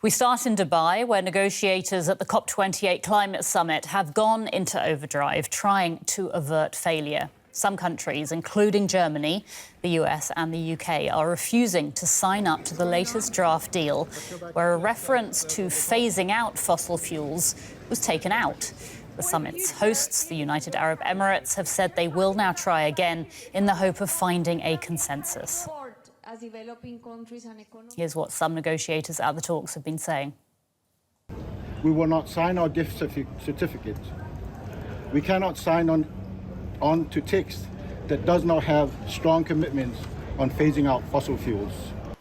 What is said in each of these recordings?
We start in Dubai, where negotiators at the COP28 climate summit have gone into overdrive, trying to avert failure. Some countries, including Germany, the US and the UK, are refusing to sign up to the latest draft deal, where a reference to phasing out fossil fuels was taken out. The summit's hosts, the United Arab Emirates, have said they will now try again in the hope of finding a consensus. Here's what some negotiators at the talks have been saying. We will not sign our gift certificate. We cannot sign on to text that does not have strong commitments on phasing out fossil fuels.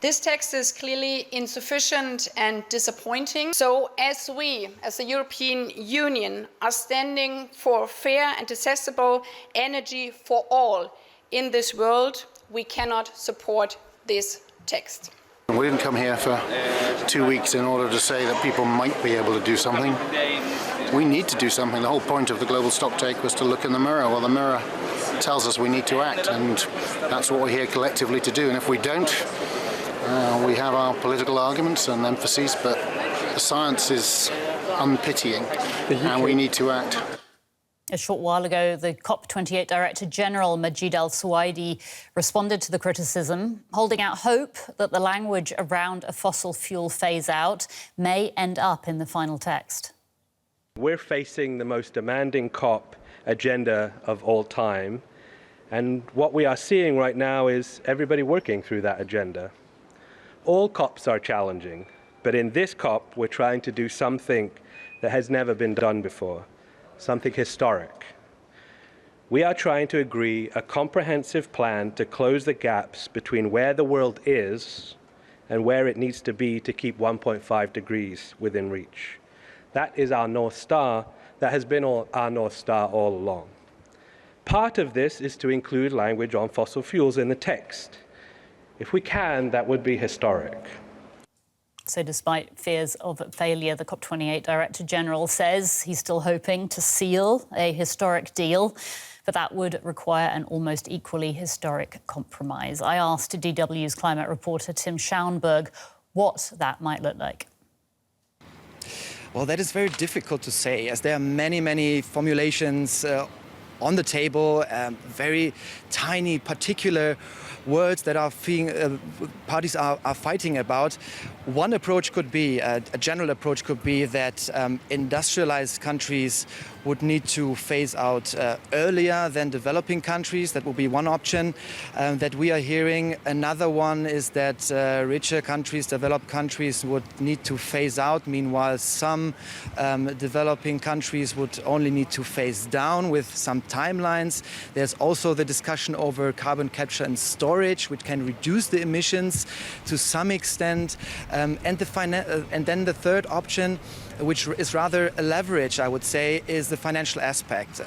This text is clearly insufficient and disappointing. So as we, as the European Union, are standing for fair and accessible energy for all in this world, we cannot support this text. We didn't come here for 2 weeks in order to say that people might be able to do something. We need to do something. The whole point of the global stocktake was to look in the mirror. Well, the mirror tells us we need to act, and that's what we're here collectively to do. And if we don't, we have our political arguments and emphases, but the science is unpitying, and we need to act. A short while ago, the COP28 Director General, Majid al-Suwaidi, responded to the criticism, holding out hope that the language around a fossil fuel phase-out may end up in the final text. We're facing the most demanding COP agenda of all time, and what we are seeing right now is everybody working through that agenda. All COPs are challenging, but in this COP, we're trying to do something that has never been done before. Something historic. We are trying to agree a comprehensive plan to close the gaps between where the world is and where it needs to be to keep 1.5 degrees within reach. That is our North Star. That has been our North Star all along. Part of this is to include language on fossil fuels in the text. If we can, that would be historic. So despite fears of failure, the COP28 Director General says he's still hoping to seal a historic deal, but that would require an almost equally historic compromise. I asked DW's climate reporter Tim Shannonberg what that might look like. Well, that is very difficult to say, as there are many formulations on the table, very tiny, particular words that are parties are fighting about. One approach could be, a general approach could be that industrialized countries would need to phase out earlier than developing countries. That would be one option that we are hearing. Another one is that richer countries, developed countries would need to phase out. Meanwhile, some developing countries would only need to phase down with some timelines. There's also the discussion over carbon capture and storage, which can reduce the emissions to some extent. And then the third option, which is rather a leverage, I would say, is the financial aspect.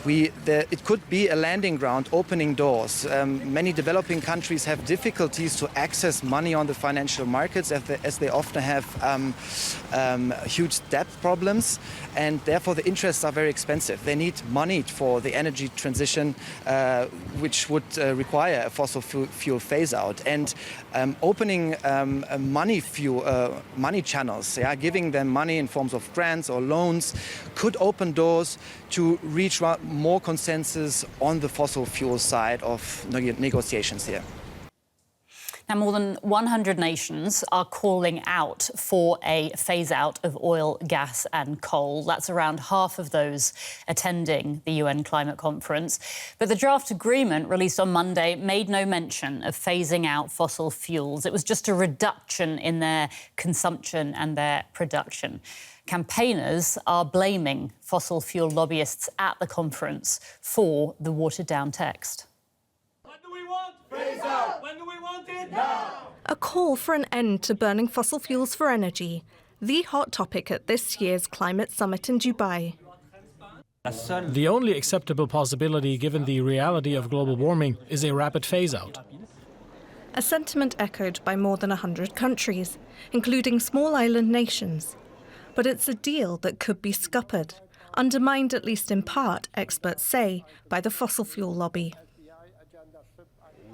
It could be a landing ground, opening doors. Many developing countries have difficulties to access money on the financial markets as they often have huge debt problems, and therefore the interests are very expensive. They need money for the energy transition, which would require a fossil fuel phase-out. And opening money channels, giving them money in forms of grants or loans, could open doors to reach more consensus on the fossil fuel side of negotiations here. Now, more than 100 nations are calling out for a phase-out of oil, gas and coal. That's around half of those attending the UN climate conference. But the draft agreement released on Monday made no mention of phasing out fossil fuels. It was just a reduction in their consumption and their production. Campaigners are blaming fossil fuel lobbyists at the conference for the watered-down text. Phase out. When do we want it? Now. A call for an end to burning fossil fuels for energy, the hot topic at this year's climate summit in Dubai. The only acceptable possibility, given the reality of global warming, is a rapid phase-out. A sentiment echoed by more than 100 countries, including small island nations. But it's a deal that could be scuppered, undermined at least in part, experts say, by the fossil fuel lobby.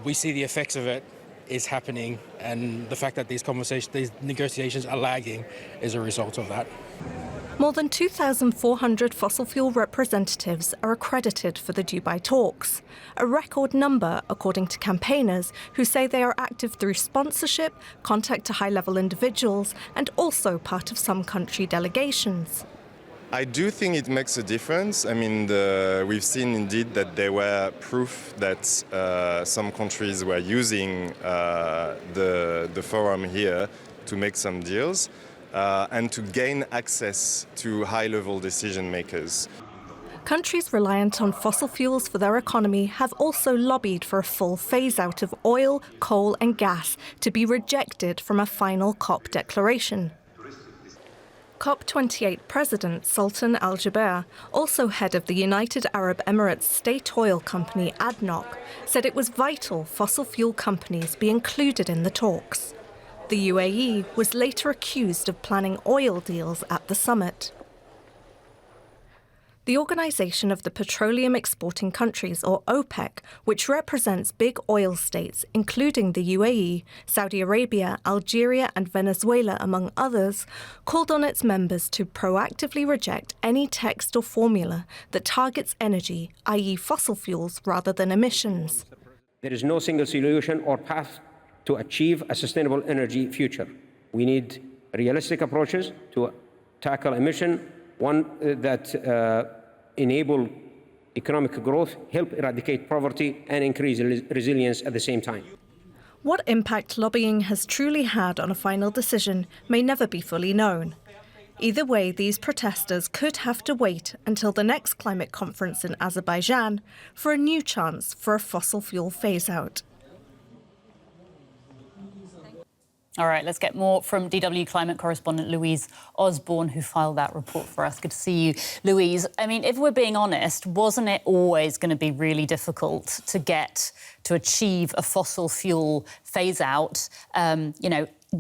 We see the effects of it is happening, and the fact that these negotiations are lagging is a result of that. More than 2,400 fossil fuel representatives are accredited for the Dubai talks, a record number according to campaigners who say they are active through sponsorship, contact to high-level individuals, and also part of some country delegations. I do think it makes a difference. I mean, we've seen indeed that there were proof that some countries were using the forum here to make some deals and to gain access to high-level decision makers. Countries reliant on fossil fuels for their economy have also lobbied for a full phase-out of oil, coal and gas to be rejected from a final COP declaration. COP28 President Sultan Al Jaber, also head of the United Arab Emirates state oil company ADNOC, said it was vital fossil fuel companies be included in the talks. The UAE was later accused of planning oil deals at the summit. The Organisation of the Petroleum Exporting Countries, or OPEC, which represents big oil states, including the UAE, Saudi Arabia, Algeria and Venezuela, among others, called on its members to proactively reject any text or formula that targets energy, i.e. fossil fuels, rather than emissions. There is no single solution or path to achieve a sustainable energy future. We need realistic approaches to tackle emission, one that enable economic growth, help eradicate poverty, and increase resilience at the same time. What impact lobbying has truly had on a final decision may never be fully known. Either way, these protesters could have to wait until the next climate conference in Azerbaijan for a new chance for a fossil fuel phase-out. All right, let's get more from DW climate correspondent Louise Osborne, who filed that report for us. Good to see you, Louise. I mean, if we're being honest, wasn't it always going to be really difficult to achieve a fossil fuel phase-out,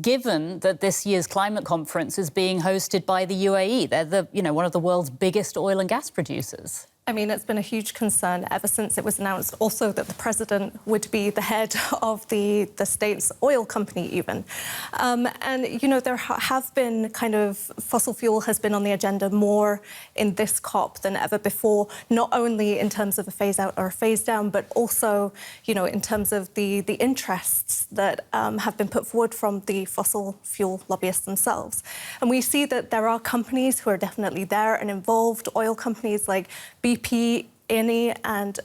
given that this year's climate conference is being hosted by the UAE? They're one of the world's biggest oil and gas producers. I mean, it's been a huge concern ever since it was announced also that the president would be the head of the state's oil company even. There have been fossil fuel has been on the agenda more in this COP than ever before, not only in terms of a phase out or a phase down, but also, in terms of the interests that have been put forward from the fossil fuel lobbyists themselves. And we see that there are companies who are definitely there and involved, oil companies like BP, Eni and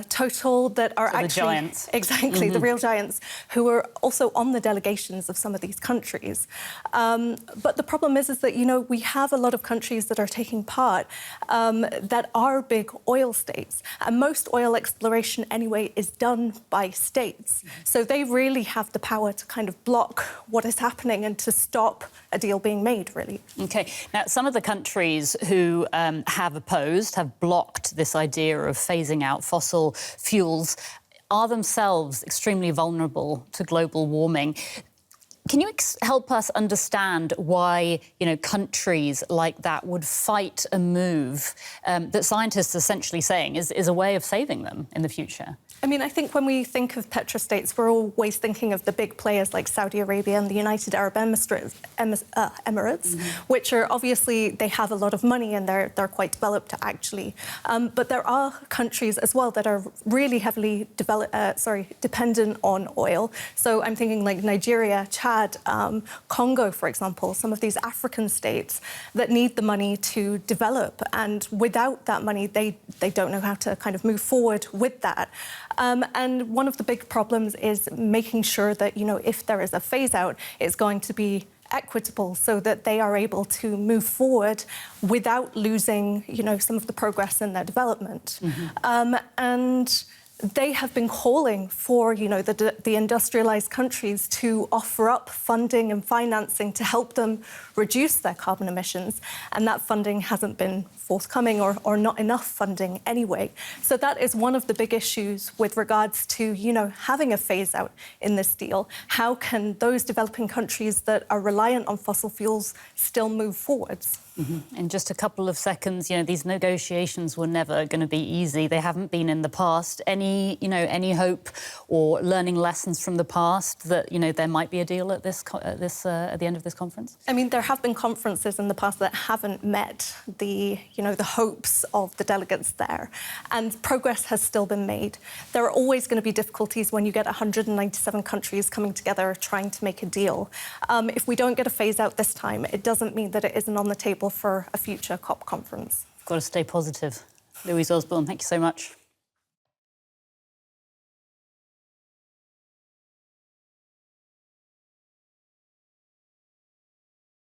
Total that are actually... the giants. Exactly, the real giants, who are also on the delegations of some of these countries. But the problem is that, we have a lot of countries that are taking part that are big oil states. And most oil exploration, anyway, is done by states. So they really have the power to block what is happening and to stop a deal being made, really. OK. Now, some of the countries who have blocked this idea of phasing out fossil fuels are themselves extremely vulnerable to global warming. Can you help us understand why, countries like that would fight a move that scientists are essentially saying is a way of saving them in the future? I mean, I think when we think of petrostates, we're always thinking of the big players like Saudi Arabia and the United Arab Emirates, which are obviously, they have a lot of money and they're quite developed actually. But there are countries as well that are really heavily dependent on oil. So I'm thinking like Nigeria, Chad, Congo, for example, some of these African states that need the money to develop. And without that money, they don't know how to move forward with that. And one of the big problems is making sure that, if there is a phase-out, it's going to be equitable so that they are able to move forward without losing, some of the progress in their development. And they have been calling for, the industrialized countries to offer up funding and financing to help them reduce their carbon emissions. And that funding hasn't been forthcoming or not enough funding anyway. So that is one of the big issues with regards to, having a phase out in this deal. How can those developing countries that are reliant on fossil fuels still move forwards? In just a couple of seconds, these negotiations were never going to be easy. They haven't been in the past. Any any hope or learning lessons from the past that there might be a deal at at the end of this conference? I mean, there have been conferences in the past that haven't met the hopes of the delegates there, and progress has still been made. There are always going to be difficulties when you get 197 countries coming together trying to make a deal. If we don't get a phase out this time, it doesn't mean that it isn't on the table for a future COP conference. Got to stay positive. Louise Osborne, thank you so much.